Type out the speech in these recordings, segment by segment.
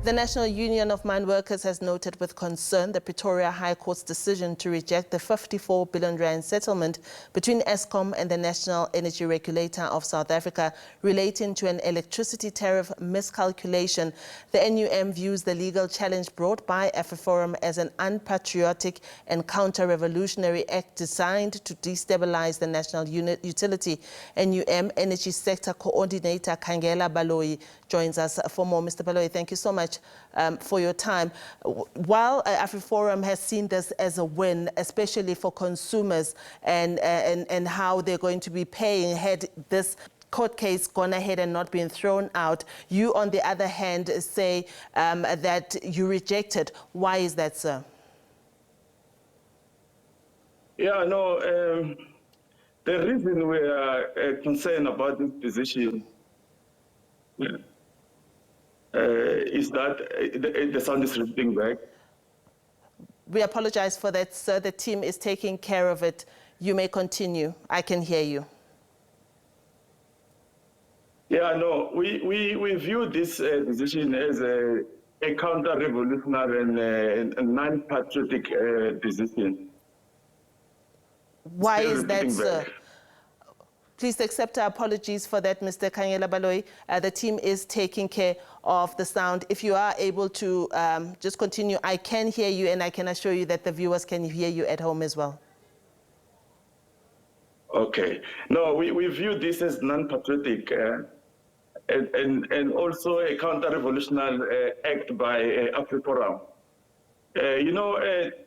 The National Union of Mineworkers has noted with concern the Pretoria High Court's decision to reject the 54 billion rand settlement between Eskom and the National Energy Regulator of South Africa relating to an electricity tariff miscalculation. The NUM views the legal challenge brought by AfriForum as an unpatriotic and counter-revolutionary act designed to destabilize the national utility. NUM Energy Sector Coordinator Khangela Baloyi joins us for more. Mr. Baloyi, thank you so much for your time. While AfriForum has seen this as a win, especially for consumers and how they're going to be paying had this court case gone ahead and not been thrown out, you, on the other hand, say that you reject it. Why is that, sir? Yeah, no, the reason we are concerned about this decision is that the sound is repeating back. We apologize for that, sir. The team is taking care of it. You may continue. I can hear you. Yeah, no, we view this decision as a counter-revolutionary and non-patriotic decision. Why is that, sir? Please accept our apologies for that, Mr. Khangela Baloyi. The team is taking care of the sound. If you are able to just continue, I can hear you, and I can assure you that the viewers can hear you at home as well. Okay. No, we view this as non-patriotic and also a counter-revolutionary act by AfriForum. You know,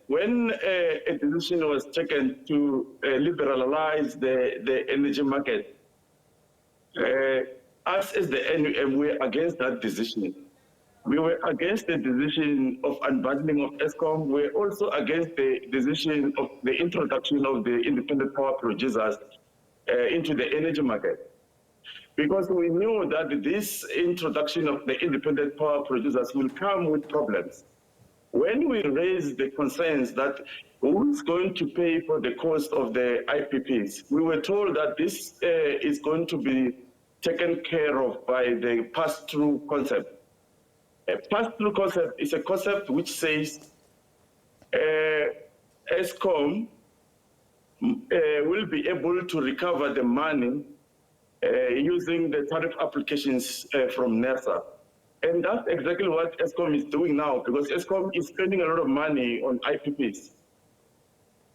when a decision was taken to liberalize the energy market, us as the NUM, we're against that decision. We were against the decision of unbundling of Eskom. We're also against the decision of the introduction of the independent power producers into the energy market. Because we knew that this introduction of the independent power producers will come with problems. When we raised the concerns that who's going to pay for the cost of the IPPs, we were told that this is going to be taken care of by the pass-through concept. A pass-through concept is a concept which says Eskom will be able to recover the money using the tariff applications from NERSA. And that's exactly what Eskom is doing now, because Eskom is spending a lot of money on IPPs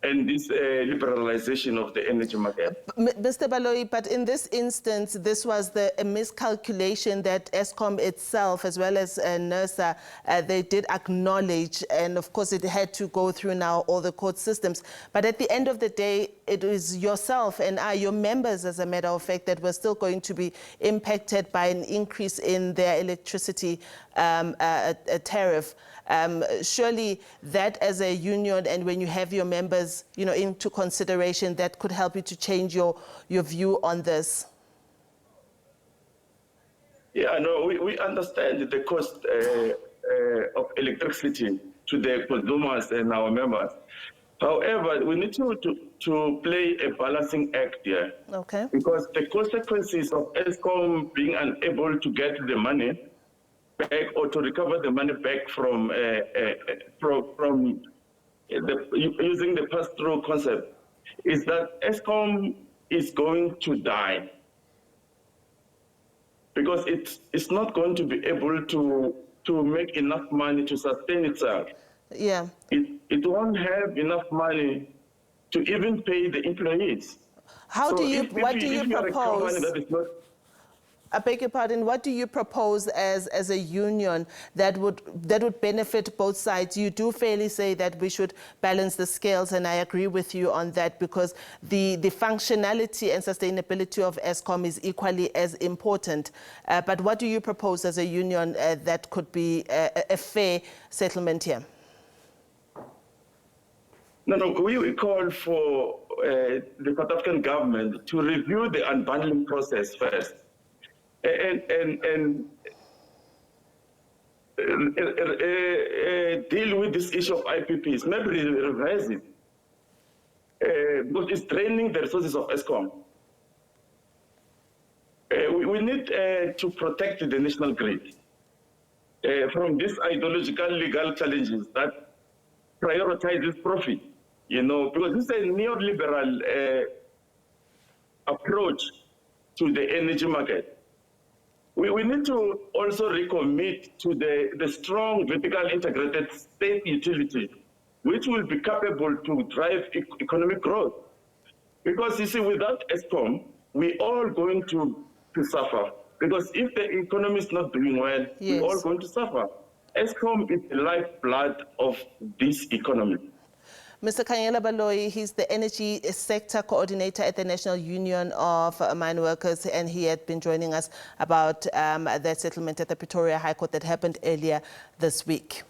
and this liberalization of the energy market. Mr. Baloyi, but in this instance, this was a miscalculation that Eskom itself, as well as NERSA, they did acknowledge, and of course it had to go through now all the court systems. But at the end of the day, it is yourself and your members, as a matter of fact, that were still going to be impacted by an increase in their electricity tariff. Surely that, as a union, and when you have your members, you know, into consideration, that could help you to change your view on this. Yeah, no, we understand the cost of electricity to the consumers and our members. However, we need to play a balancing act here. Okay. Because the consequences of Eskom being unable to get the money back or to recover the money back from using the pass-through concept is that Eskom is going to die, because it's not going to be able to make enough money to sustain itself. Yeah. It won't have enough money to even pay the employees. What do you propose? I beg your pardon, what do you propose as a union that would benefit both sides? You do fairly say that we should balance the scales, and I agree with you on that, because the functionality and sustainability of Eskom is equally as important. But what do you propose as a union that could be a fair settlement here? No, we call for the South African government to review the unbundling process first. And deal with this issue of IPPs, maybe reverse it, because it's draining the resources of Eskom. We need to protect the national grid. from these ideological legal challenges that prioritizes profit, because this is a neoliberal approach to the energy market. We need to also recommit to the strong vertical integrated state utility, which will be capable to drive economic growth. Because you see, without Eskom, we're all going to suffer. Because if the economy is not doing well, Yes. we're all going to suffer. Eskom is the lifeblood of this economy. Mr. Khangela Baloyi, he's the energy sector coordinator at the National Union of Mineworkers, and he had been joining us about that settlement at the Pretoria High Court that happened earlier this week.